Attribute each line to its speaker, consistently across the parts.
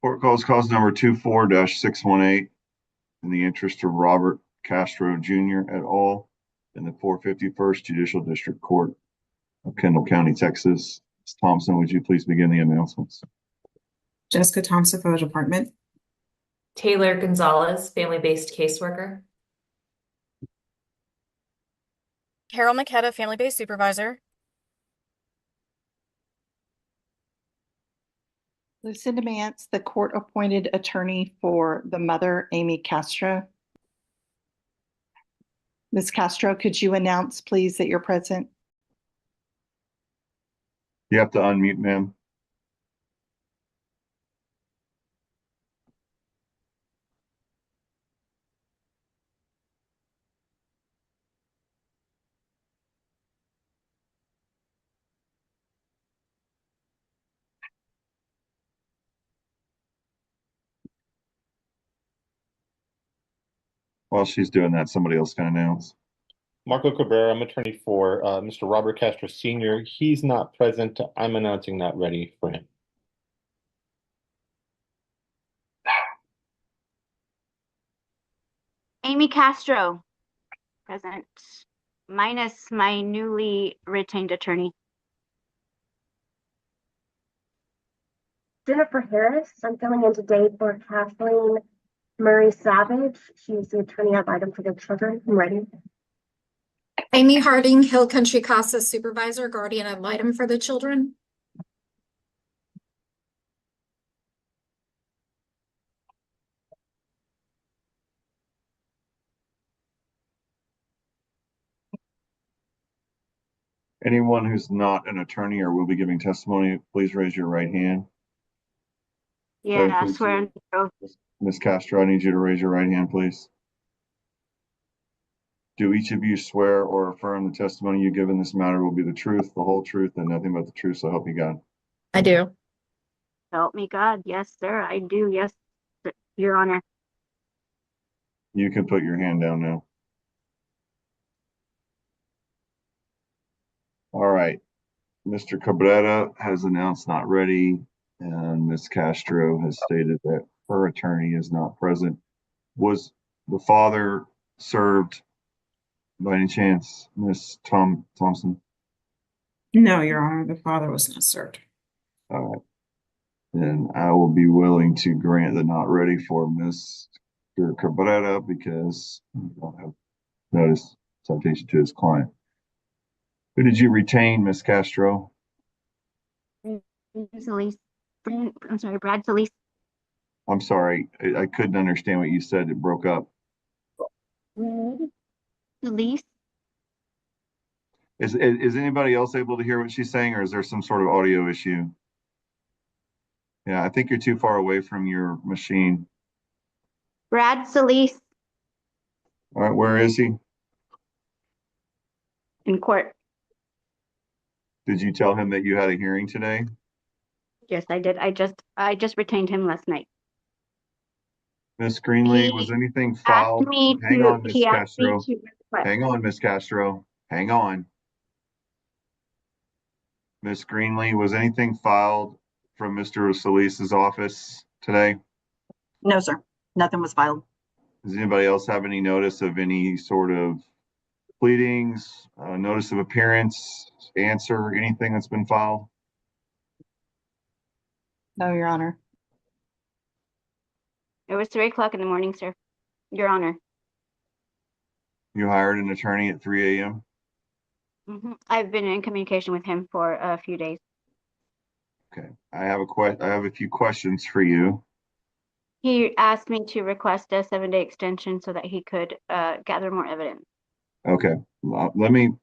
Speaker 1: Court calls cause number 24-618 in the interest of Robert Castro Jr. et al. In the 451st Judicial District Court of Kendall County, Texas. Ms. Thompson, would you please begin the announcements?
Speaker 2: Jessica Thompson for the department.
Speaker 3: Taylor Gonzalez, family-based caseworker.
Speaker 4: Carol McKetta, family-based supervisor.
Speaker 5: Lucinda Mance, the court-appointed attorney for the mother, Amy Castro. Ms. Castro, could you announce, please, that you're present?
Speaker 1: You have to unmute, ma'am. While she's doing that, somebody else can announce.
Speaker 6: Marco Cabrera, I'm attorney for Mr. Robert Castro Sr. He's not present. I'm announcing that ready for him.
Speaker 7: Amy Castro, present, minus my newly retained attorney.
Speaker 8: Jennifer Harris, I'm filling in today for Kathleen Murray Savage. She's the attorney ad litem for the children. I'm ready.
Speaker 9: Amy Harding, Hill Country Casa supervisor, guardian ad litem for the children.
Speaker 1: Anyone who's not an attorney or will be giving testimony, please raise your right hand.
Speaker 7: Yeah, I swear.
Speaker 1: Ms. Castro, I need you to raise your right hand, please. Do each of you swear or affirm the testimony you give in this matter will be the truth, the whole truth, and nothing but the truth, so help you God?
Speaker 9: I do.
Speaker 7: Help me God. Yes, sir, I do. Yes, Your Honor.
Speaker 1: You can put your hand down now. All right. Mr. Cabrera has announced not ready, and Ms. Castro has stated that her attorney is not present. Was the father served by any chance, Ms. Thompson?
Speaker 2: No, Your Honor, the father was not served.
Speaker 1: All right. Then I will be willing to grant the not ready for Mr. Cabrera because we don't have notice citation to his client. Who did you retain, Ms. Castro?
Speaker 7: Solis. I'm sorry, Brad Solis.
Speaker 1: I'm sorry, I couldn't understand what you said. It broke up.
Speaker 7: Solis.
Speaker 1: Is anybody else able to hear what she's saying, or is there some sort of audio issue? Yeah, I think you're too far away from your machine.
Speaker 7: Brad Solis.
Speaker 1: All right, where is he?
Speaker 7: In court.
Speaker 1: Did you tell him that you had a hearing today?
Speaker 7: Yes, I did. I just retained him last night.
Speaker 1: Ms. Greenlee, was anything filed? Hang on, Ms. Castro. Hang on, Ms. Castro. Hang on. Ms. Greenlee, was anything filed from Mr. Solis's office today?
Speaker 5: No, sir. Nothing was filed.
Speaker 1: Does anybody else have any notice of any sort of pleadings, notice of appearance, answer, anything that's been filed?
Speaker 5: No, Your Honor.
Speaker 7: It was 3 o'clock in the morning, sir. Your Honor.
Speaker 1: You hired an attorney at 3 a.m.?
Speaker 7: I've been in communication with him for a few days.
Speaker 1: Okay, I have a few questions for you.
Speaker 7: He asked me to request a 7-day extension so that he could gather more evidence.
Speaker 1: Okay, I'm going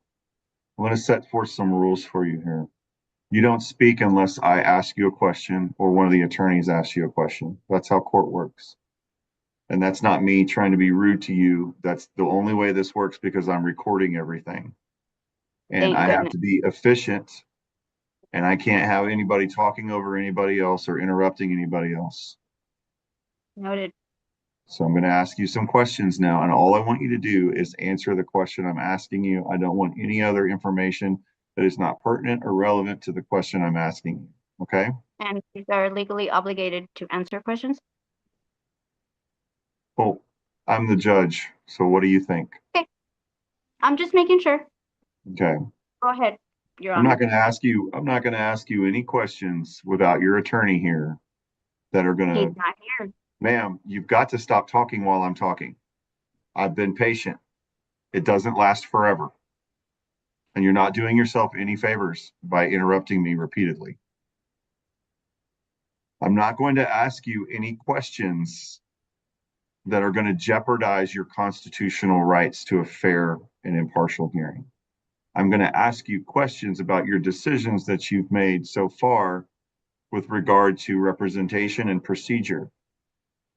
Speaker 1: to set forth some rules for you here. You don't speak unless I ask you a question or one of the attorneys asks you a question. That's how court works. And that's not me trying to be rude to you. That's the only way this works because I'm recording everything. And I have to be efficient, and I can't have anybody talking over anybody else or interrupting anybody else.
Speaker 7: Noted.
Speaker 1: So I'm going to ask you some questions now, and all I want you to do is answer the question I'm asking you. I don't want any other information that is not pertinent or relevant to the question I'm asking you. Okay?
Speaker 7: and these are legally obligated to answer questions.
Speaker 1: Well, I'm the judge, so what do you think?
Speaker 7: I'm just making sure.
Speaker 1: Okay.
Speaker 7: Go ahead, Your
Speaker 1: I'm not
Speaker 7: Honor.
Speaker 1: going to ask you, I'm not going to ask you any questions without your attorney here that are going
Speaker 7: He's
Speaker 1: to,
Speaker 7: not here.
Speaker 1: ma'am, you've got to stop talking while I'm talking. I've been patient. It doesn't last forever. And you're not doing yourself any favors by interrupting me repeatedly. I'm not going to ask you any questions that are going to jeopardize your constitutional rights to a fair and impartial hearing. I'm going to ask you questions about your decisions that you've made so far with regard to representation and procedure.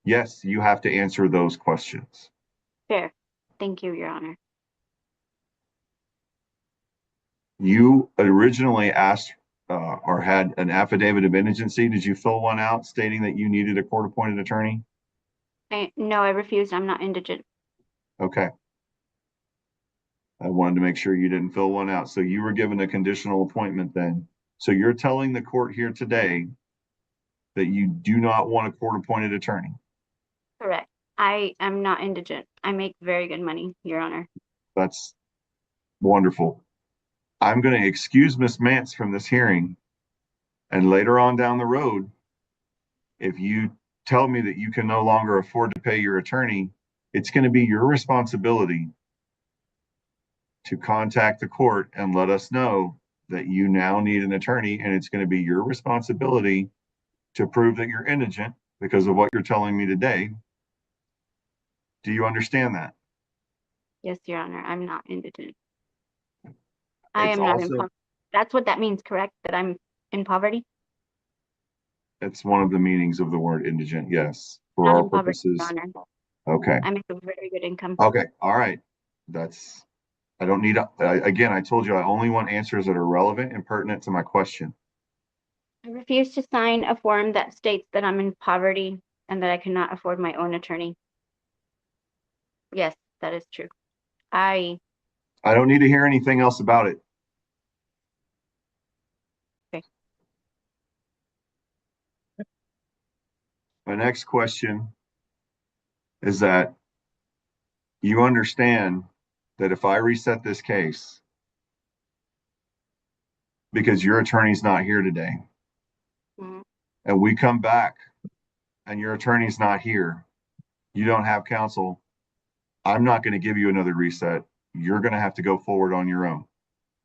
Speaker 1: Yes, you have to answer those questions.
Speaker 7: Fair. Thank you, Your Honor.
Speaker 1: You originally asked or had an affidavit of indigency. Did you fill one out stating that you needed a court-appointed attorney?
Speaker 7: No, I refused. I'm not indigent.
Speaker 1: Okay. I wanted to make sure you didn't fill one out. So you were given a conditional appointment then. So you're telling the court here today that you do not want a court-appointed attorney.
Speaker 7: Correct. I am not indigent. I make very good money, Your Honor.
Speaker 1: That's wonderful. I'm going to excuse Ms. Mance from this hearing. And later on down the road, if you tell me that you can no longer afford to pay your attorney, it's going to be your responsibility to contact the court and let us know that you now need an attorney. And it's going to be your responsibility to prove that you're indigent because of what you're telling me today. Do you understand that?
Speaker 7: Yes, Your Honor. I'm not indigent. I
Speaker 1: It's
Speaker 7: am not in
Speaker 1: also,
Speaker 7: poverty. That's what that means, correct? That I'm in poverty?
Speaker 1: it's one of the meanings of the word indigent, yes, for
Speaker 7: Not
Speaker 1: our
Speaker 7: in poverty, Your
Speaker 1: purposes.
Speaker 7: Honor.
Speaker 1: Okay.
Speaker 7: I make a very good income.
Speaker 1: Okay. All right. That's, I don't need, again, I told you I only want answers that are relevant and pertinent to my question.
Speaker 7: I refuse to sign a form that states that I'm in poverty and that I cannot afford my own attorney. Yes, that is true.
Speaker 1: I don't need to hear anything else about it.
Speaker 7: Okay.
Speaker 1: My next question is that you understand that if I reset this case, because your attorney's not here today,
Speaker 7: Mhm.
Speaker 1: and we come back and your attorney's not here, you don't have counsel, I'm not going to give you another reset. You're going to have to go forward on your own.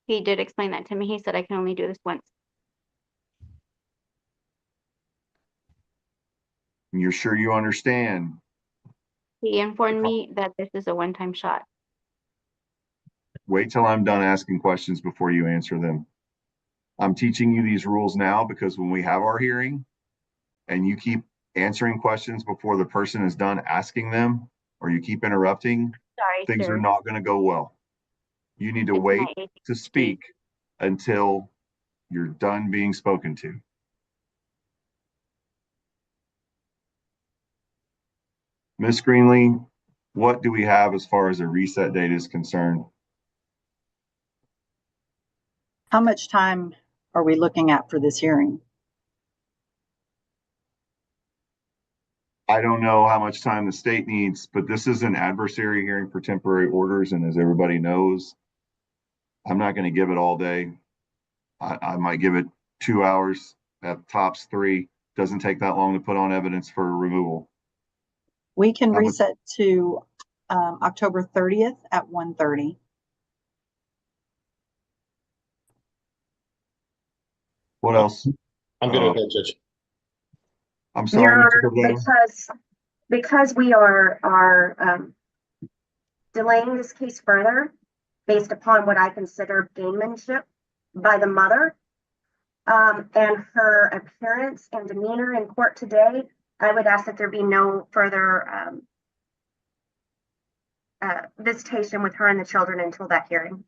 Speaker 7: He did explain that to me. He said I can only do this once.
Speaker 1: And you're sure you understand?
Speaker 7: He informed me that this is a one-time shot.
Speaker 1: Wait till I'm done asking questions before you answer them. I'm teaching you these rules now because when we have our hearing and you keep answering questions before the person is done asking them, or you keep interrupting,
Speaker 7: Sorry,
Speaker 1: things
Speaker 7: sir.
Speaker 1: are not going to go well. You need to
Speaker 7: It's
Speaker 1: wait
Speaker 7: my
Speaker 1: to
Speaker 7: ADHD.
Speaker 1: speak until you're done being spoken to. Miss Greenlee, what do we have as far as a reset date is concerned?
Speaker 10: How much time are we looking at for this hearing?
Speaker 1: I don't know how much time the state needs, but this is an adversary hearing for temporary orders. And as everybody knows, I'm not going to give it all day. I might give it 2 hours at tops 3. Doesn't take that long to put on evidence for removal.
Speaker 10: We can
Speaker 1: How much-
Speaker 10: reset to October 30th at 1:30.
Speaker 1: What else?
Speaker 6: I'm good with that, Judge.
Speaker 1: I'm sorry,
Speaker 8: Your
Speaker 1: Mr.
Speaker 8: Honor,
Speaker 1: Cabredo.
Speaker 8: because we are delaying this case further based upon what I consider gamemanship by the mother, and her appearance and demeanor in court today, I would ask that there be no further visitation with her and the children until that hearing.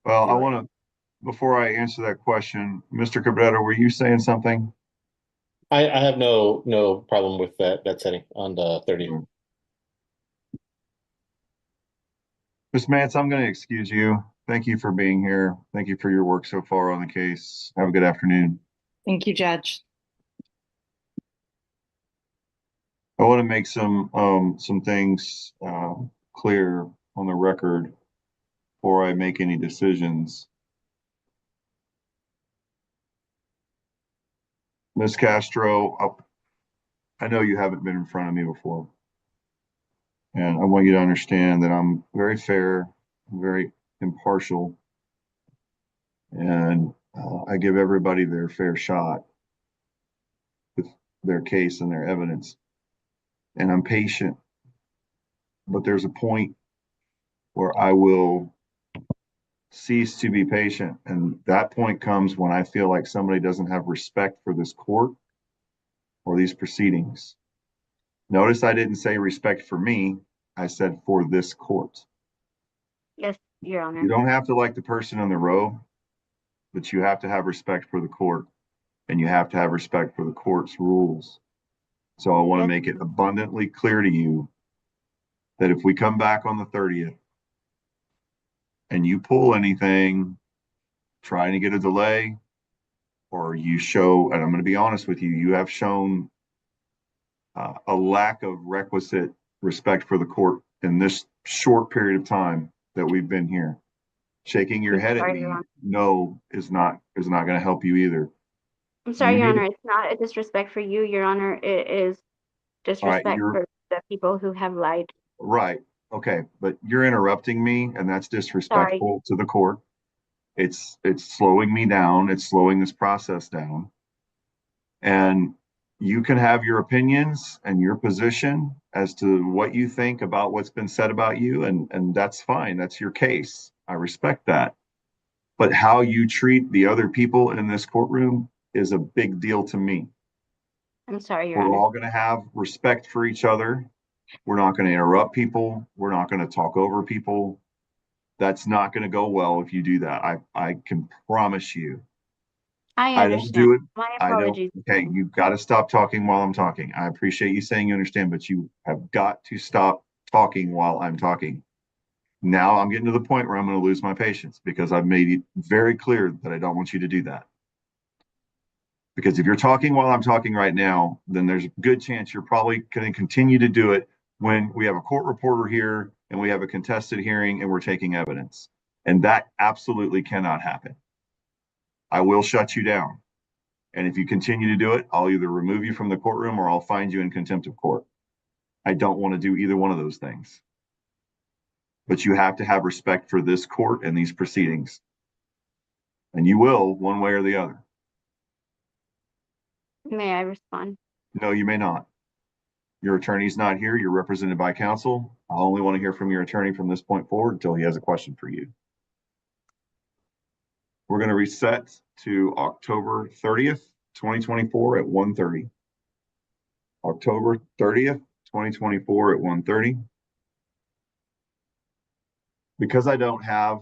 Speaker 1: Well, I want to, before I answer that question, Mr. Cabredo, were you saying something?
Speaker 6: I have no problem with that setting on the 30th.
Speaker 1: Ms. Mance, I'm going to excuse you. Thank you for being here. Thank you for your work so far on the case. Have a good afternoon.
Speaker 5: Thank you, Judge.
Speaker 1: I want to make some things clear on the record before I make any decisions. Ms. Castro, I know you haven't been in front of me before. And I want you to understand that I'm very fair, very impartial, and I give everybody their fair shot with their case and their evidence. And I'm patient, but there's a point where I will cease to be patient. And that point comes when I feel like somebody doesn't have respect for this court or these proceedings. Notice I didn't say respect for me. I said for this court.
Speaker 7: Yes, Your Honor.
Speaker 1: You don't have to like the person in the row, but you have to have respect for the court, and you have to have respect for the court's rules. So I want to
Speaker 7: Yes.
Speaker 1: make it abundantly clear to you that if we come back on the 30th and you pull anything, trying to get a delay, or you show, and I'm going to be honest with you, you have shown a lack of requisite respect for the court in this short period of time that we've been here. Shaking your
Speaker 7: I'm
Speaker 1: head at
Speaker 7: sorry,
Speaker 1: me,
Speaker 7: Your Honor.
Speaker 1: no, is not going to help you either.
Speaker 7: I'm sorry,
Speaker 1: You
Speaker 7: Your
Speaker 1: need-
Speaker 7: Honor. It's not a disrespect for you, Your Honor. It is
Speaker 1: All right,
Speaker 7: disrespect for the people who have lied.
Speaker 1: right. Okay, but you're interrupting me, and that's disrespectful to the court. It's slowing me down. It's slowing this process down. And you can have your opinions and your position as to what you think about what's been said about you, and that's fine. That's your case. I respect that. But how you treat the other people in this courtroom is a big deal to me.
Speaker 7: I'm sorry, Your
Speaker 1: We're
Speaker 7: Honor.
Speaker 1: all going to have respect for each other. We're not going to interrupt people. We're not going to talk over people. That's not going to go well if you do that. I can promise you.
Speaker 7: I
Speaker 1: I don't
Speaker 7: understand.
Speaker 1: do it.
Speaker 7: My
Speaker 1: I don't.
Speaker 7: apologies.
Speaker 1: Okay, you've got to stop talking while I'm talking. I appreciate you saying you understand, but you have got to stop talking while I'm talking. Now I'm getting to the point where I'm going to lose my patience because I've made it very clear that I don't want you to do that. Because if you're talking while I'm talking right now, then there's a good chance you're probably going to continue to do it when we have a court reporter here and we have a contested hearing and we're taking evidence. And that absolutely cannot happen. I will shut you down. And if you continue to do it, I'll either remove you from the courtroom or I'll find you in contempt of court. I don't want to do either one of those things. But you have to have respect for this court and these proceedings. And you will, one way or the other.
Speaker 7: May I respond?
Speaker 1: No, you may not. Your attorney's not here. You're represented by counsel. I only want to hear from your attorney from this point forward until he has a question for you. We're going to reset to October 30th, 2024 at 1:30. October 30th, 2024 at 1:30. Because I don't have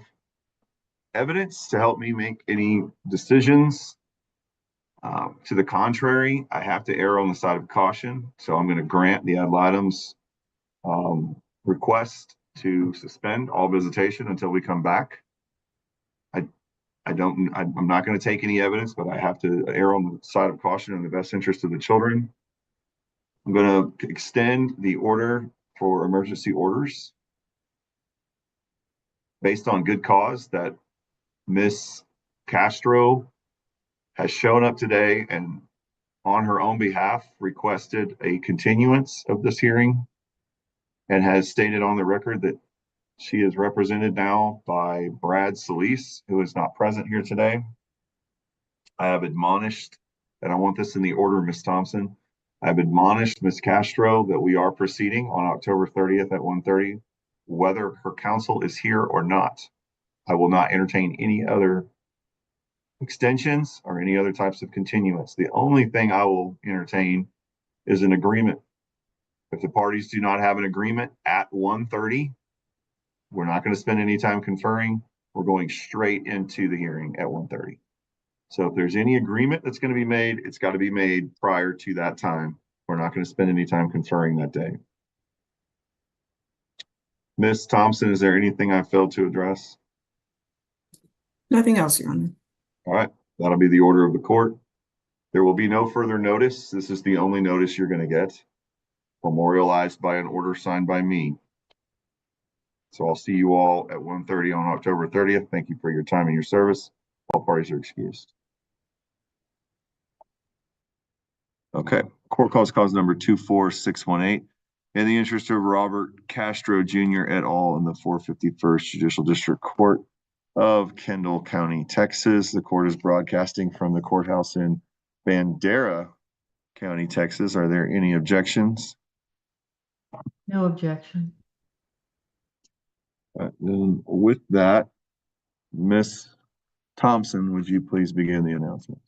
Speaker 1: evidence to help me make any decisions, to the contrary, I have to err on the side of caution. So I'm going to grant the ad litem's request to suspend all visitation until we come back. I'm not going to take any evidence, but I have to err on the side of caution in the best interest of the children. I'm going to extend the order for emergency orders based on good cause that Miss Castro has shown up today and on her own behalf requested a continuance of this hearing and has stated on the record that she is represented now by Brad Solis, who is not present here today. I have admonished, and I want this in the order, Ms. Thompson. I've admonished Ms. Castro that we are proceeding on October 30th at 1:30, whether her counsel is here or not. I will not entertain any other extensions or any other types of continuance. The only thing I will entertain is an agreement. If the parties do not have an agreement at 1:30, we're not going to spend any time conferring. We're going straight into the hearing at 1:30. So if there's any agreement that's going to be made, it's got to be made prior to that time. We're not going to spend any time conferring that day. Ms. Thompson, is there anything I failed to address?
Speaker 2: Nothing else, Your Honor.
Speaker 1: All right, that'll be the order of the court. There will be no further notice. This is the only notice you're going to get, memorialized by an order signed by me. So I'll see you all at 1:30 on October 30th. Thank you for your time and your service. All parties are excused. Okay, court calls cause number 24618. In the interest of Robert Castro Jr. et al. In the 451st Judicial District Court of Kendall County, Texas. The court is broadcasting from the courthouse in Bandera County, Texas. Are there any objections?
Speaker 11: No objection.
Speaker 1: Then with that, Miss Thompson, would you please begin the announcement?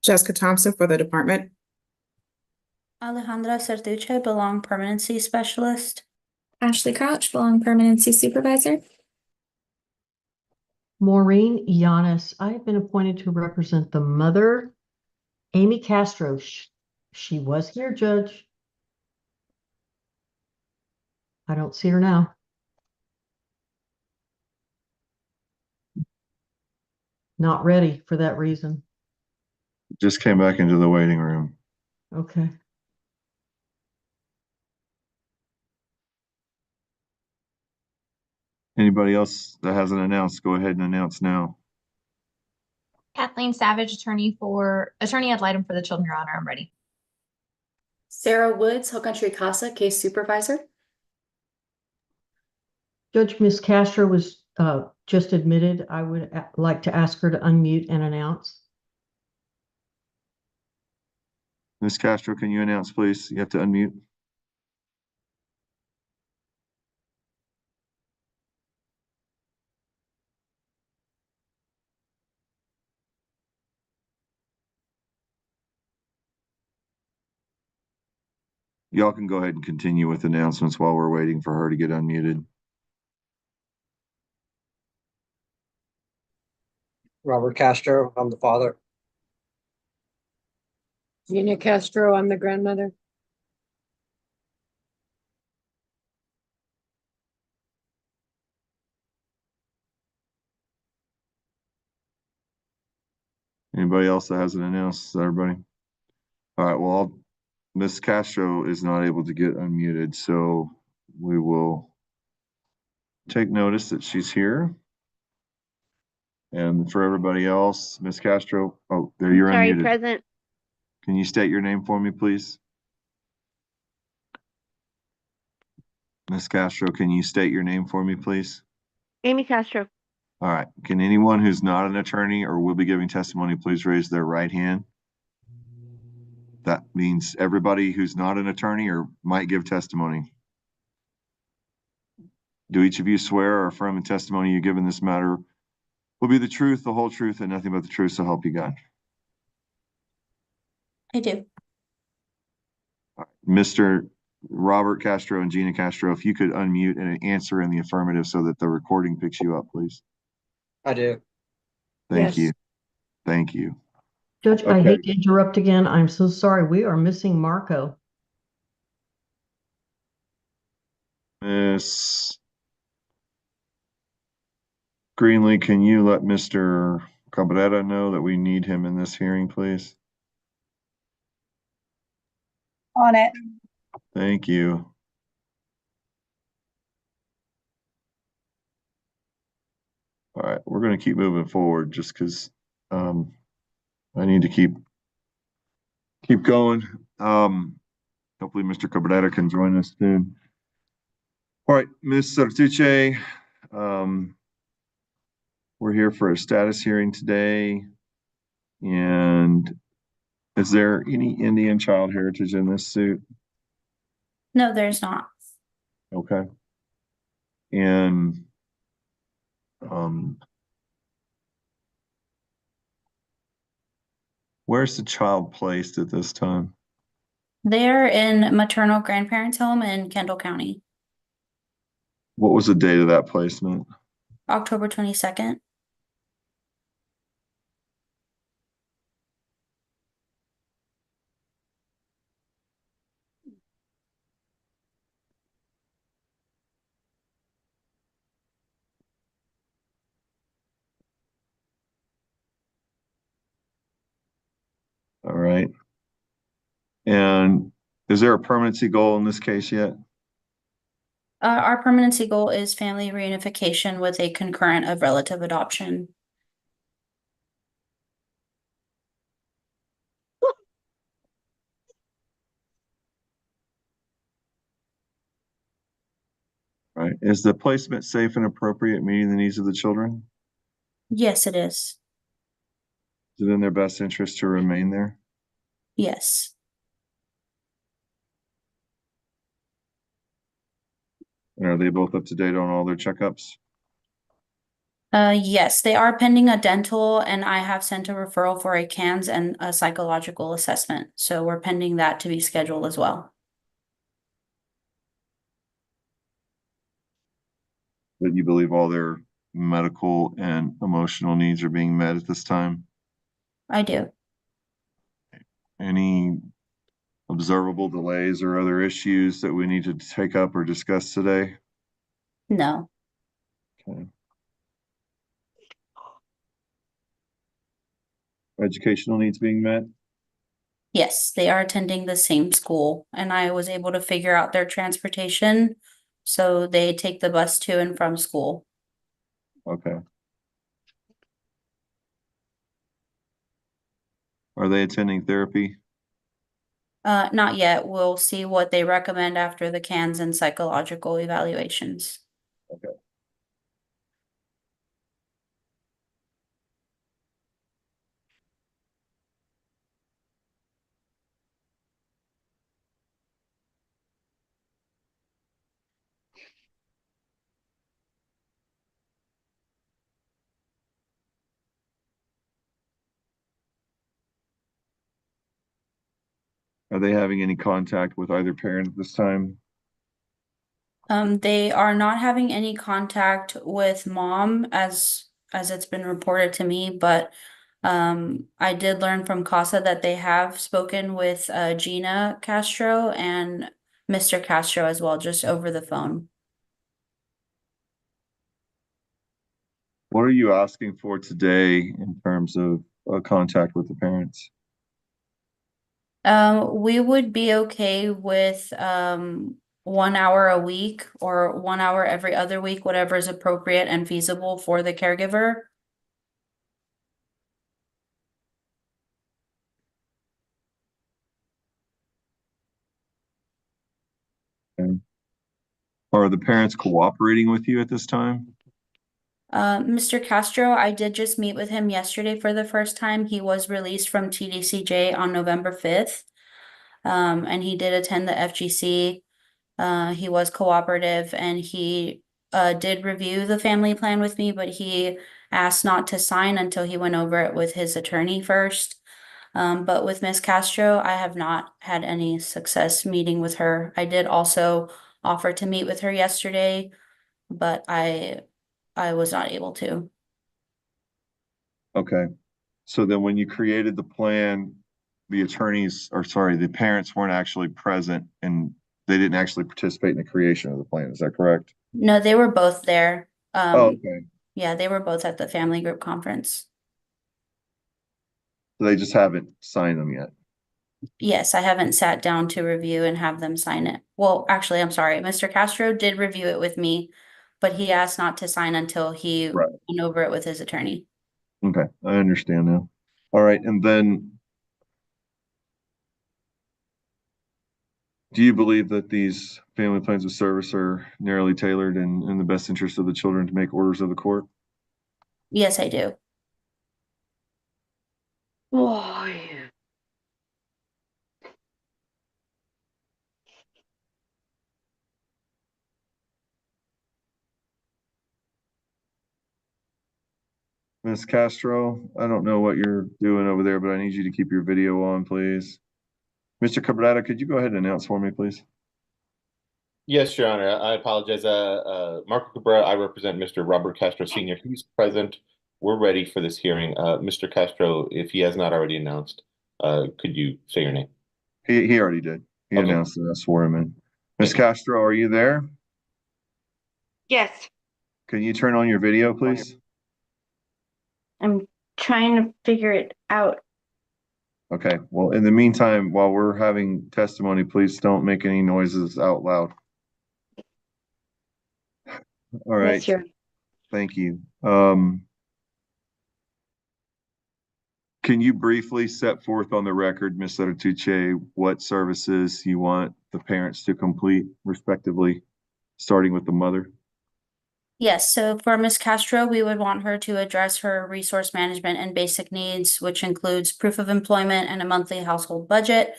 Speaker 2: Jessica Thompson for the department.
Speaker 12: Alejandra Certuche, Belong Permanency Specialist.
Speaker 9: Ashley Crouch, Belong Permanency Supervisor.
Speaker 11: Maureen Yanis, I have been appointed to represent the mother, Amy Castro. She was here, Judge. I don't see her now. Not ready for that reason.
Speaker 1: Just came back into the waiting room.
Speaker 11: Okay.
Speaker 1: Anybody else that hasn't announced, go ahead and announce now.
Speaker 13: Kathleen Savage, attorney ad litem for the children, Your Honor. I'm ready.
Speaker 3: Sarah Woods, Hill Country Casa Case Supervisor.
Speaker 11: Judge, Miss Castro was just admitted. I would like to ask her to unmute and announce.
Speaker 1: Ms. Castro, can you announce, please? You have to unmute. Y'all can go ahead and continue with announcements while we're waiting for her to get unmuted.
Speaker 14: Robert Castro, I'm the father.
Speaker 15: Gina Castro, I'm the grandmother.
Speaker 1: Anybody else that hasn't announced? Everybody? All right, well, Ms. Castro is not able to get unmuted, so we will take notice that she's here. And for everybody else, Ms. Castro, oh, there you're
Speaker 7: Sorry,
Speaker 1: unmuted.
Speaker 7: present.
Speaker 1: Can you state your name for me, please? Ms. Castro, can you state your name for me, please?
Speaker 7: Amy Castro.
Speaker 1: All right. Can anyone who's not an attorney or will be giving testimony, please raise their right hand? That means everybody who's not an attorney or might give testimony. Do each of you swear or affirm the testimony you give in this matter will be the truth, the whole truth, and nothing but the truth, so help you God?
Speaker 12: I do.
Speaker 1: All right. Mr. Robert Castro and Gina Castro, if you could unmute and answer in the affirmative so that the recording picks you up, please.
Speaker 14: I do.
Speaker 1: Thank
Speaker 15: Yes.
Speaker 1: you. Thank you.
Speaker 11: Judge, I
Speaker 1: Okay.
Speaker 11: hate to interrupt again. I'm so sorry. We are missing Marco.
Speaker 1: Miss Greenlee, can you let Mr. Cabrera know that we need him in this hearing, please?
Speaker 10: On it.
Speaker 1: Thank you. All right, we're going to keep moving forward just because I need to keep going. Hopefully Mr. Cabrera can join us soon. All right, Ms. Sartuche, we're here for a status hearing today. And is there any Indian child heritage in this suit?
Speaker 12: No, there's not.
Speaker 1: Okay. And where's the child placed at this time?
Speaker 12: They're in maternal grandparents' home in Kendall County,
Speaker 1: What was the date of that placement?
Speaker 12: October 22nd.
Speaker 1: And is there a permanency goal in this case yet?
Speaker 12: Our permanency goal is family reunification with a concurrent of relative adoption.
Speaker 1: Right. Is the placement safe and appropriate, meeting the needs of the children?
Speaker 12: Yes, it is.
Speaker 1: Is it in their best interest to remain there?
Speaker 12: Yes.
Speaker 1: And are they both up to date on all their checkups?
Speaker 12: Yes, they are pending a dental, and I have sent a referral for a CANS and a psychological assessment. So we're pending that to be scheduled as well.
Speaker 1: That you believe all their medical and emotional needs are being met at this time?
Speaker 12: I do.
Speaker 1: Any observable delays or other issues that we need to take up or discuss today?
Speaker 12: No.
Speaker 1: Okay. Educational needs being met?
Speaker 12: Yes, they are attending the same school, and I was able to figure out their transportation. So they take the bus to and from school.
Speaker 1: Okay. Are they attending therapy?
Speaker 12: Not yet. We'll see what they recommend after the CANS and psychological evaluations.
Speaker 1: Okay. Are they having any contact with either parent at this time?
Speaker 12: They are not having any contact with mom as it's been reported to me, but I did learn from CASA that they have spoken with Gina Castro and Mr. Castro as well, just over the phone.
Speaker 1: What are you asking for today in terms of contact with the parents?
Speaker 12: We would be okay with 1 hour a week or 1 hour every other week, whatever is appropriate and feasible for the caregiver.
Speaker 1: Okay. Are the parents cooperating with you at this time?
Speaker 12: Mr. Castro, I did just meet with him yesterday for the first time. He was released from TDCJ on November 5th. And he did attend the FGC. He was cooperative and he did review the family plan with me, but he asked not to sign until he went over it with his attorney first. But with Miss Castro, I have not had any success meeting with her. I did also offer to meet with her yesterday, but I was not able to.
Speaker 1: Okay. So then when you created the plan, the attorneys, or sorry, the parents weren't actually present and they didn't actually participate in the creation of the plan. Is that correct?
Speaker 12: No, they were both there.
Speaker 1: Oh, okay.
Speaker 12: Yeah, they were both at the family group conference.
Speaker 1: So they just haven't signed them yet.
Speaker 12: Yes, I haven't sat down to review and have them sign it. Well, actually, I'm sorry. Mr. Castro did review it with me, but he asked not to sign until he
Speaker 1: Right.
Speaker 12: went over it with his attorney.
Speaker 1: Okay, I understand now. All right, and then do you believe that these family plans of service are narrowly tailored and in the best interest of the children to make orders of the court?
Speaker 12: Yes, I do.
Speaker 15: Oh, yeah.
Speaker 1: Ms. Castro, I don't know what you're doing over there, but I need you to keep your video on, please. Mr. Cabrera, could you go ahead and announce for me, please?
Speaker 6: Yes, Your Honor. I apologize. Marco Cabrera, I represent Mr. Robert Castro Sr. He's present. We're ready for this hearing. Mr. Castro, if he has not already announced, could you say your name?
Speaker 1: He already did. He
Speaker 6: Okay.
Speaker 1: announced it. I swore him in. Ms. Castro, are you there?
Speaker 7: Yes,
Speaker 1: Can you turn on your video, please?
Speaker 7: I'm trying to figure it out.
Speaker 1: Okay, well, in the meantime, while we're having testimony, please don't make any noises out loud. All right,
Speaker 15: Yes, Your
Speaker 1: thank you. Can you briefly set forth on the record, Ms. Adetuche, what services you want the parents to complete respectively, starting with the mother?
Speaker 12: Yes, so for Ms. Castro, we would want her to address her resource management and basic needs, which includes proof of employment and a monthly household budget.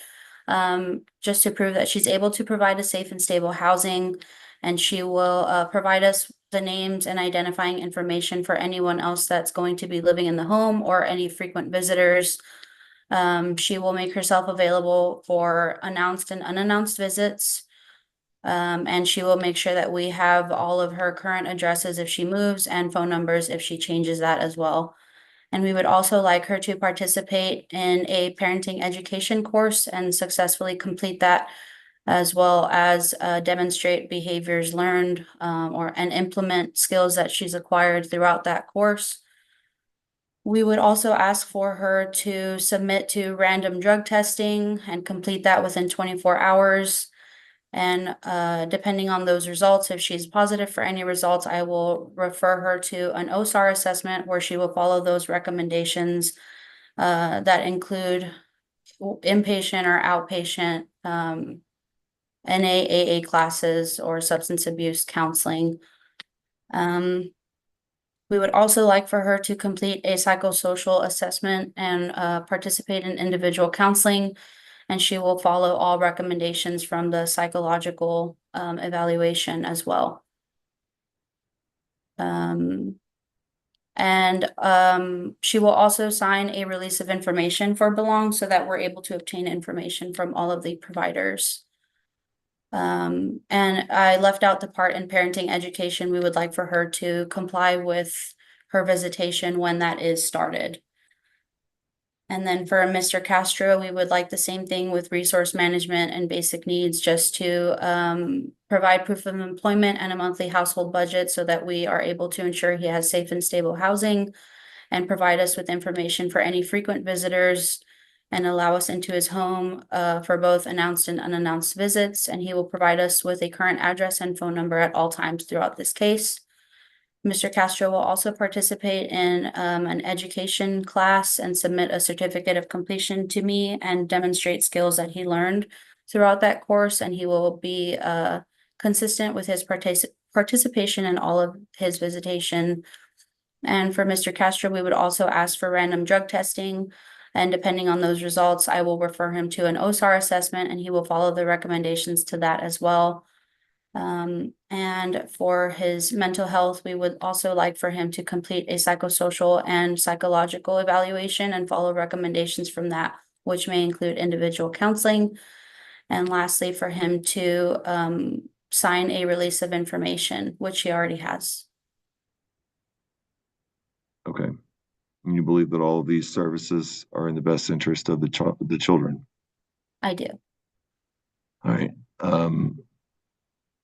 Speaker 12: Just to prove that she's able to provide a safe and stable housing. And she will provide us the names and identifying information for anyone else that's going to be living in the home or any frequent visitors. She will make herself available for announced and unannounced visits. And she will make sure that we have all of her current addresses if she moves and phone numbers if she changes that as well. And we would also like her to participate in a parenting education course and successfully complete that, as well as demonstrate behaviors learned and implement skills that she's acquired throughout that course. We would also ask for her to submit to random drug testing and complete that within 24 hours. And depending on those results, if she's positive for any results, I will refer her to an OSAR assessment where she will follow those recommendations that include inpatient or outpatient NA/AA classes or substance abuse counseling. We would also like for her to complete a psychosocial assessment and participate in individual counseling. And she will follow all recommendations from the psychological evaluation as well. She will also sign a release of information for Belong so that we're able to obtain information from all of the providers. And I left out the part in parenting education. We would like for her to comply with her visitation when that is started. And then for Mr. Castro, we would like the same thing with resource management and basic needs, just to provide proof of employment and a monthly household budget so that we are able to ensure he has safe and stable housing, and provide us with information for any frequent visitors and allow us into his home for both announced and unannounced visits. And he will provide us with a current address and phone number at all times throughout this case. Mr. Castro will also participate in an education class and submit a certificate of completion to me and demonstrate skills that he learned throughout that course. And he will be consistent with his participation in all of his visitation. And for Mr. Castro, we would also ask for random drug testing. And depending on those results, I will refer him to an OSAR assessment and he will follow the recommendations to that as well. And for his mental health, we would also like for him to complete a psychosocial and psychological evaluation and follow recommendations from that, which may include individual counseling. And lastly, for him to sign a release of information, which he already has.
Speaker 1: Okay. And you believe that all of these services are in the best interest of the children?
Speaker 12: I do.
Speaker 1: All right.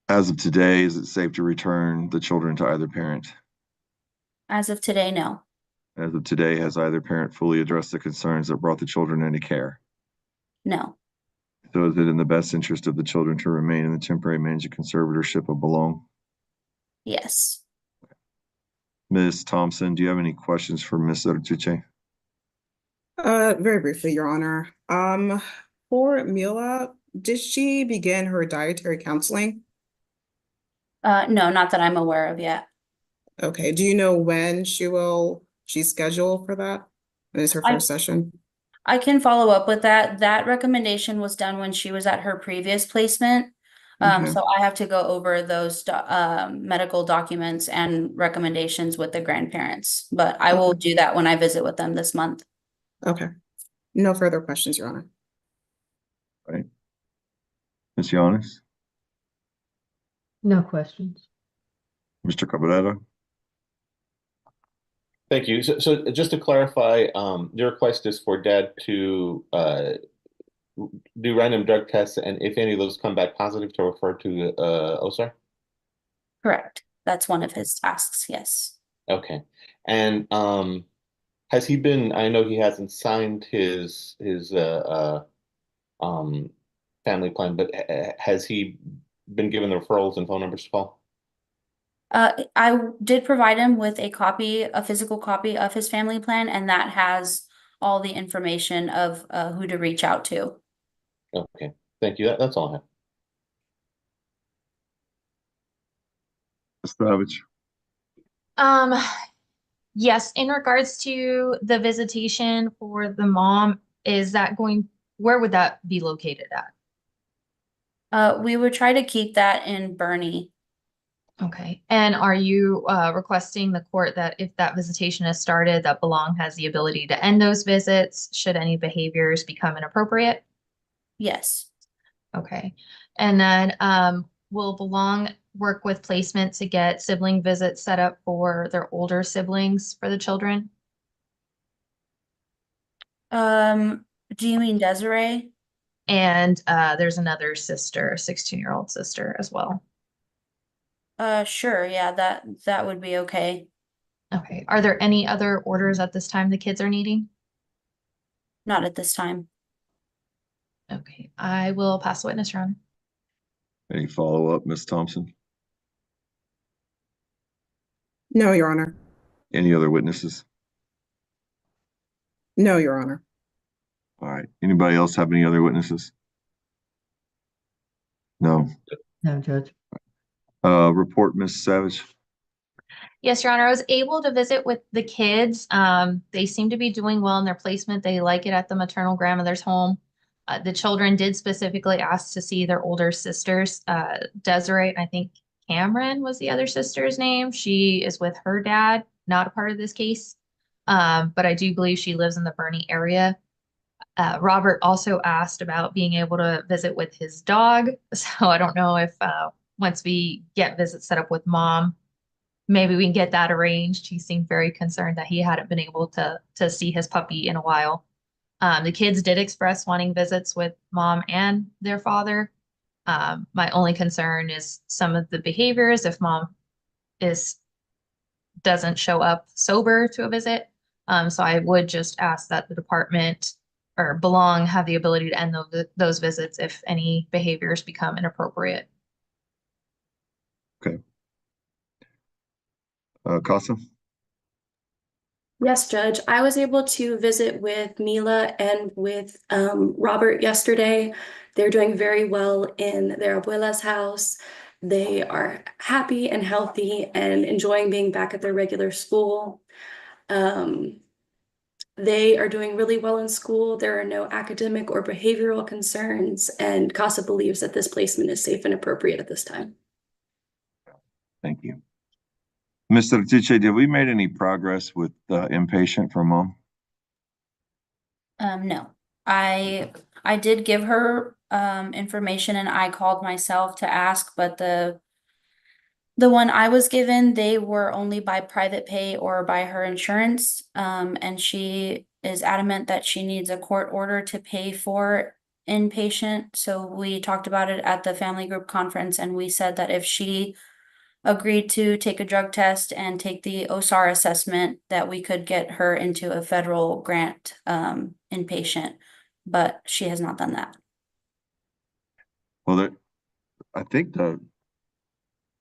Speaker 1: As of today, is it safe to return the children to either parent?
Speaker 12: As of today, no.
Speaker 1: As of today, has either parent fully addressed the concerns that brought the children into care?
Speaker 12: No.
Speaker 1: So is it in the best interest of the children to remain in the temporary managed conservatorship of Belong?
Speaker 12: Yes.
Speaker 1: Ms. Thompson, do you have any questions for Ms. Adetuche?
Speaker 2: Very briefly, Your Honor. For Mila, did she begin her dietary counseling?
Speaker 12: No, not that I'm aware of yet.
Speaker 2: Okay. Do you know when she's scheduled for that? When is her first session?
Speaker 12: I can follow up with that. That recommendation was done when she was at her previous placement. So I have to go over those medical documents and recommendations with the grandparents, but I will do that when I visit with them this month.
Speaker 2: Okay. No further questions, Your Honor.
Speaker 1: All right. Ms. Yanis?
Speaker 11: No questions.
Speaker 1: Mr. Cabrera?
Speaker 6: Thank you. So just to clarify, the request is for dad to do random drug tests, and if any of those come back positive, to refer to OSAR?
Speaker 12: Correct. That's one of his tasks, yes.
Speaker 6: Okay. And Has he been, I know he hasn't signed his um family plan, but has he been given the referrals and phone numbers to call?
Speaker 12: I did provide him with a physical copy of his family plan, and that has all the information of who to reach out to.
Speaker 6: Okay, thank you. That's all I have.
Speaker 1: Ms. Savage.
Speaker 13: Um, yes, in regards to the visitation for the mom, where would that be located at?
Speaker 12: We would try to keep that in Bernie.
Speaker 13: Okay, and are you requesting the court that if that visitation is started, that Belong has the ability to end those visits should any behaviors become inappropriate?
Speaker 12: Yes.
Speaker 13: Okay, and then will Belong work with placement to get sibling visits set up for their older siblings for the children?
Speaker 12: Do you mean Desiree?
Speaker 13: And there's another sister, 16-year-old sister as well.
Speaker 12: Sure, yeah, that would be okay.
Speaker 13: Okay, are there any other orders at this time the kids are needing?
Speaker 12: Not at this time.
Speaker 13: Okay, I will pass the witness, Your Honor.
Speaker 1: Any follow-up, Ms. Thompson?
Speaker 2: No, Your Honor.
Speaker 1: Any other witnesses?
Speaker 2: No, Your Honor.
Speaker 1: All right. Anybody else have any other witnesses? No.
Speaker 11: No, Judge.
Speaker 1: Report, Ms. Savage.
Speaker 13: Yes, Your Honor, I was able to visit with the kids. They seem to be doing well in their placement. They like it at the maternal grandmother's home. The children did specifically ask to see their older sisters, Desiree, and I think Cameron was the other sister's name. She is with her dad, not a part of this case. But I do believe she lives in the Bernie area. Robert also asked about being able to visit with his dog. So I don't know if once we get visits set up with mom, maybe we can get that arranged. He seemed very concerned that he hadn't been able to see his puppy in a while. The kids did express wanting visits with mom and their father. My only concern is some of the behaviors if mom doesn't show up sober to a visit. So I would just ask that the department or Belong have the ability to end those visits if any behaviors become inappropriate.
Speaker 1: Okay. Casa?
Speaker 3: Yes, Judge. I was able to visit with Mila and with Robert yesterday. They're doing very well in their abuela's house. They are happy and healthy and enjoying being back at their regular school. They are doing really well in school. There are no academic or behavioral concerns, and CASA believes that this placement is safe and appropriate at this time.
Speaker 1: Thank you. Mr. Tiche, did we made any progress with inpatient for mom?
Speaker 12: No. I did give her information and I called myself to ask, but the one I was given, they were only by private pay or by her insurance. And she is adamant that she needs a court order to pay for inpatient. So we talked about it at the family group conference and we said that if she agreed to take a drug test and take the OSAR assessment, that we could get her into a federal grant inpatient, but she has not done that.
Speaker 1: Well, I think the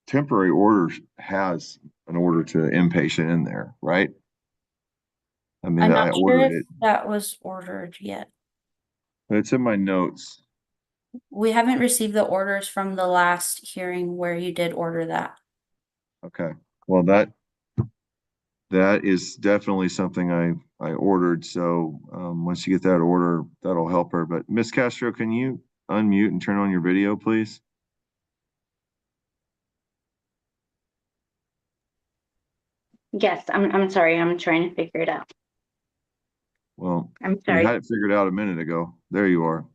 Speaker 1: temporary order has an order to inpatient in there, right? I mean,
Speaker 12: I'm
Speaker 1: I
Speaker 12: not sure
Speaker 1: ordered
Speaker 12: if
Speaker 1: it,
Speaker 12: that was ordered yet.
Speaker 1: but it's in my notes.
Speaker 12: We haven't received the orders from the last hearing where you did order that.
Speaker 1: Okay. Well, that is definitely something I ordered. So once you get that order, that'll help her. But Miss Castro, can you unmute and turn on your video, please?
Speaker 7: Yes, I'm sorry. I'm trying to figure it out.
Speaker 1: Well,
Speaker 7: I'm
Speaker 1: you
Speaker 7: sorry.
Speaker 1: had it figured out a minute ago. There you are.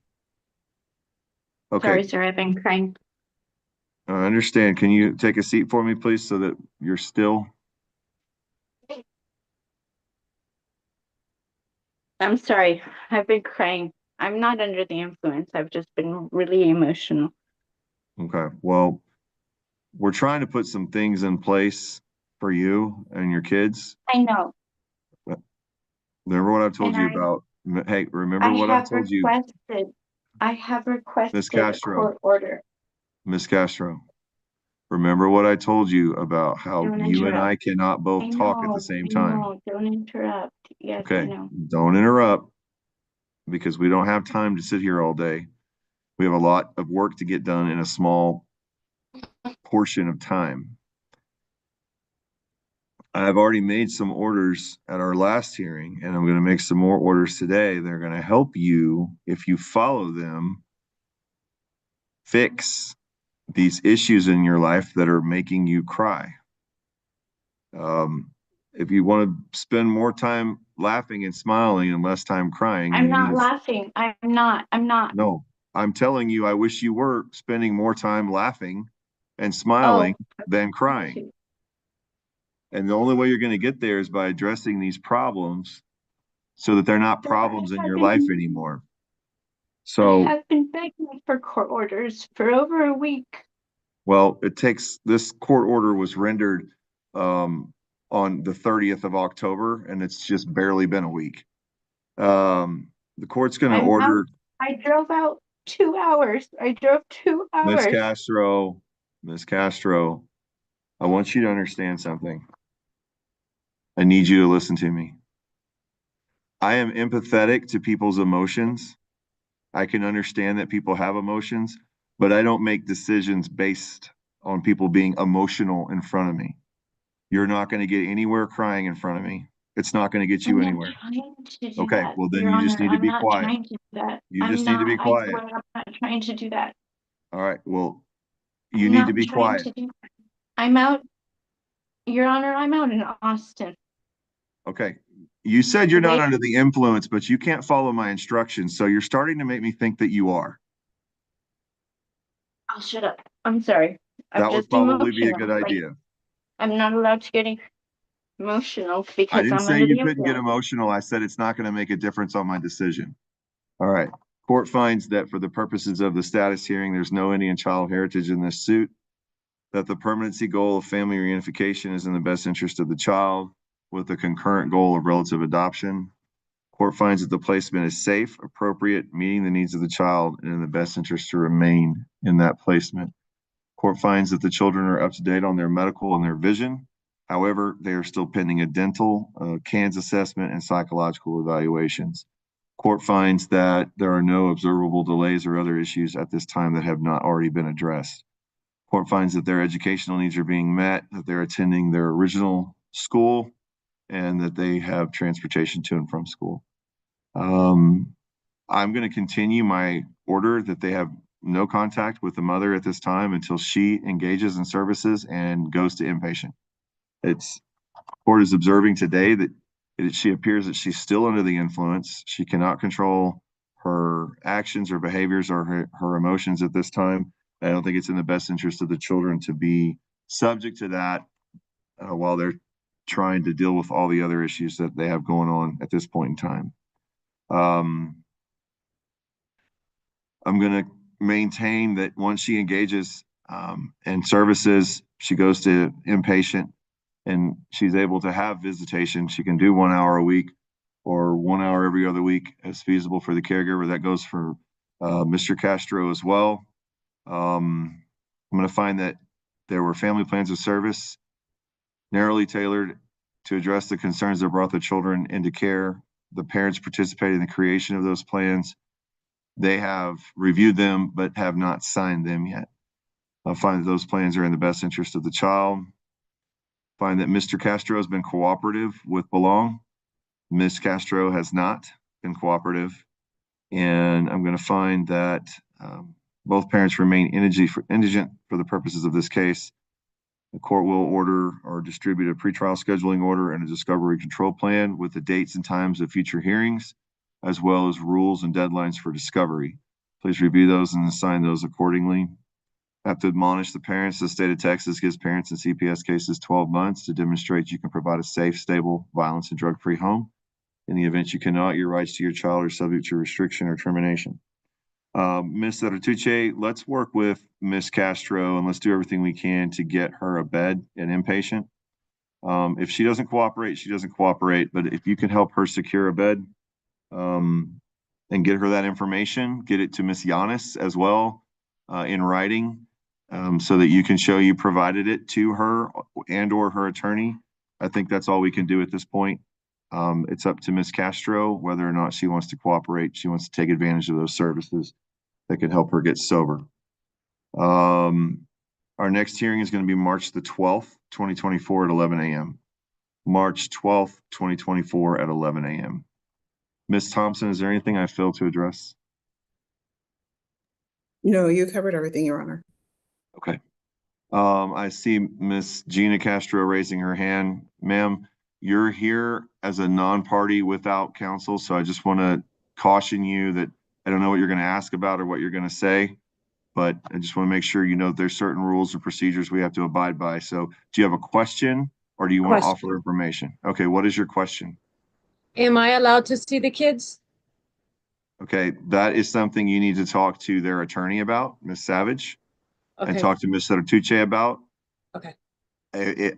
Speaker 1: Okay.
Speaker 7: Sorry, sir. I've been crying.
Speaker 1: I understand. Can you take a seat for me, please, so that you're still?
Speaker 7: I'm sorry. I've been crying. I'm not under the influence. I've just been really emotional.
Speaker 1: Okay. Well, we're trying to put some things in place for you and your kids.
Speaker 7: I know.
Speaker 1: Remember what I've told
Speaker 7: And
Speaker 1: you about, hey, remember
Speaker 7: I
Speaker 1: what I've
Speaker 7: have
Speaker 1: told you,
Speaker 7: I have
Speaker 1: Miss
Speaker 7: requested a
Speaker 1: Castro,
Speaker 7: court order.
Speaker 1: Miss Castro. Remember what I told you about how
Speaker 7: Don't
Speaker 1: you and
Speaker 7: interrupt.
Speaker 1: I cannot both
Speaker 7: I
Speaker 1: talk at the
Speaker 7: know,
Speaker 1: same
Speaker 7: I
Speaker 1: time.
Speaker 7: know, don't interrupt. Yes, I
Speaker 1: Okay,
Speaker 7: know.
Speaker 1: don't interrupt because we don't have time to sit here all day. We have a lot of work to get done in a small portion of time. I've already made some orders at our last hearing, and I'm going to make some more orders today. They're going to help you, if you follow them, fix these issues in your life that are making you cry. If you want to spend more time laughing and smiling and less time crying,
Speaker 7: I'm
Speaker 1: you need
Speaker 7: not
Speaker 1: to.
Speaker 7: laughing. I'm not.
Speaker 1: No, I'm telling you, I wish you were spending more time laughing and
Speaker 7: Oh,
Speaker 1: smiling than
Speaker 7: me
Speaker 1: crying.
Speaker 7: too.
Speaker 1: And the only way you're going to get there is by addressing these problems so that they're not
Speaker 7: Sir,
Speaker 1: problems in your life anymore.
Speaker 7: I
Speaker 1: So,
Speaker 7: have been begging for court orders for over a week.
Speaker 1: well, this court order was rendered on the 30th of October, and it's just barely been a week. The court's going to
Speaker 7: I'm out.
Speaker 1: order
Speaker 7: I drove out 2 hours. I drove 2
Speaker 1: Miss
Speaker 7: hours.
Speaker 1: Castro, I want you to understand something. I need you to listen to me. I am empathetic to people's emotions. I can understand that people have emotions, but I don't make decisions based on people being emotional in front of me. You're not going to get anywhere crying in front of me. It's not going to get you
Speaker 7: I'm not
Speaker 1: anywhere.
Speaker 7: trying to do
Speaker 1: Okay,
Speaker 7: that,
Speaker 1: well, then
Speaker 7: Your
Speaker 1: you just
Speaker 7: Honor.
Speaker 1: need to
Speaker 7: I'm
Speaker 1: be
Speaker 7: not
Speaker 1: quiet.
Speaker 7: trying to do that.
Speaker 1: You
Speaker 7: I'm
Speaker 1: just need to be
Speaker 7: not. I
Speaker 1: quiet.
Speaker 7: swear I'm not trying to do that.
Speaker 1: All right, well, you
Speaker 7: I'm
Speaker 1: need to
Speaker 7: not
Speaker 1: be
Speaker 7: trying
Speaker 1: quiet.
Speaker 7: to do that. I'm out, Your Honor, I'm out in Austin.
Speaker 1: Okay. You said you're not
Speaker 7: Wait,
Speaker 1: under the influence, but you can't follow my instructions. So you're starting to make me think that you are.
Speaker 7: I'll shut up. I'm sorry. I'm
Speaker 1: That would
Speaker 7: just
Speaker 1: probably be a
Speaker 7: emotional.
Speaker 1: good
Speaker 7: Like,
Speaker 1: idea.
Speaker 7: I'm not allowed to get emotional
Speaker 1: I
Speaker 7: because
Speaker 1: didn't
Speaker 7: I'm
Speaker 1: say
Speaker 7: under
Speaker 1: you
Speaker 7: the
Speaker 1: couldn't get
Speaker 7: influence.
Speaker 1: emotional. I said it's not going to make a difference on my decision. All right. Court finds that for the purposes of the status hearing, there's no Indian child heritage in this suit, that the permanency goal of family reunification is in the best interest of the child with the concurrent goal of relative adoption. Court finds that the placement is safe, appropriate, meeting the needs of the child, and in the best interest to remain in that placement. Court finds that the children are up to date on their medical and their vision. However, they are still pending a dental, CANS assessment, and psychological evaluations. Court finds that there are no observable delays or other issues at this time that have not already been addressed. Court finds that their educational needs are being met, that they're attending their original school, and that they have transportation to and from school. I'm going to continue my order that they have no contact with the mother at this time until she engages in services and goes to inpatient. Court is observing today that she appears that she's still under the influence. She cannot control her actions or behaviors or her emotions at this time. I don't think it's in the best interest of the children to be subject to that while they're trying to deal with all the other issues that they have going on at this point in time. I'm going to maintain that once she engages in services, she goes to inpatient and she's able to have visitation. She can do 1 hour a week or 1 hour every other week as feasible for the caregiver. That goes for Mr. Castro as well. I'm going to find that there were family plans of service narrowly tailored to address the concerns that brought the children into care. The parents participated in the creation of those plans. They have reviewed them, but have not signed them yet. I find that those plans are in the best interest of the child. Find that Mr. Castro has been cooperative with Belong. Ms. Castro has not been cooperative. And I'm going to find that both parents remain indigent for the purposes of this case. The court will order or distribute a pretrial scheduling order and a discovery control plan with the dates and times of future hearings, as well as rules and deadlines for discovery. Please review those and assign those accordingly. I have to admonish the parents. The state of Texas gives parents in CPS cases 12 months to demonstrate you can provide a safe, stable, violence, and drug-free home. In the event you cannot, your rights to your child are subject to restriction or termination. Ms. Artuche, let's work with Ms. Castro and let's do everything we can to get her a bed and inpatient. If she doesn't cooperate, she doesn't cooperate, but if you can help her secure a bed, and get her that information, get it to Miss Yanis as well, in writing, so that you can show you provided it to her and or her attorney. I think that's all we can do at this point. It's up to Miss Castro whether or not she wants to cooperate. She wants to take advantage of those services that can help her get sober. Our next hearing is going to be March the 12th, 2024 at 11 a.m. March 12th, 2024 at 11 a.m. Ms. Thompson, is there anything I failed to address?
Speaker 2: No, you covered everything, Your Honor.
Speaker 1: Okay. I see Miss Gina Castro raising her hand. Ma'am, you're here as a non-party without counsel, so I just want to caution you that I don't know what you're going to ask about or what you're going to say, but I just want to make sure you know that there's certain rules and procedures we have to abide by. So do you have a question or do you want to offer information? Okay, what is your question?
Speaker 16: Am I allowed to see the kids?
Speaker 1: Okay, that is something you need to talk to their attorney about, Ms. Savage, and
Speaker 16: Okay.
Speaker 1: talk to Ms. Saratucci about.
Speaker 16: Okay.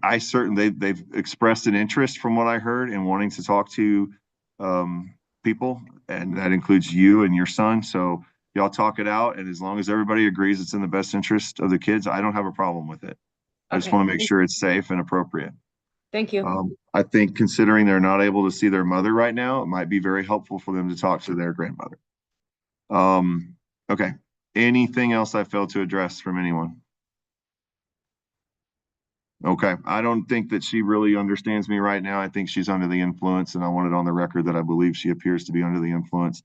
Speaker 1: I certainly, they've expressed an interest from what I heard in wanting to talk to people, and that includes you and your son. So y'all talk it out, and as long as everybody agrees it's in the best interest of the kids, I don't have a problem with it. I just
Speaker 16: Okay.
Speaker 1: want to make sure it's safe and appropriate.
Speaker 16: Thank you.
Speaker 1: I think considering they're not able to see their mother right now, it might be very helpful for them to talk to their grandmother. Okay. Anything else I failed to address from anyone? Okay. I don't think that she really understands me right now. I think she's under the influence, and I want it on the record that I believe she appears to be under the influence.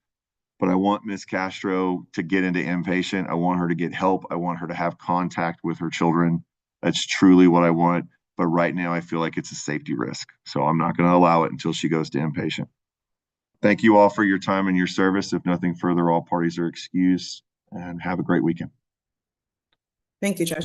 Speaker 1: But I want Miss Castro to get into inpatient. I want her to get help. I want her to have contact with her children. That's truly what I want. But right now, I feel like it's a safety risk. So I'm not going to allow it until she goes to inpatient. Thank you all for your time and your service. If nothing further, all parties are excused, and have a great weekend.
Speaker 2: Thank you, Judge.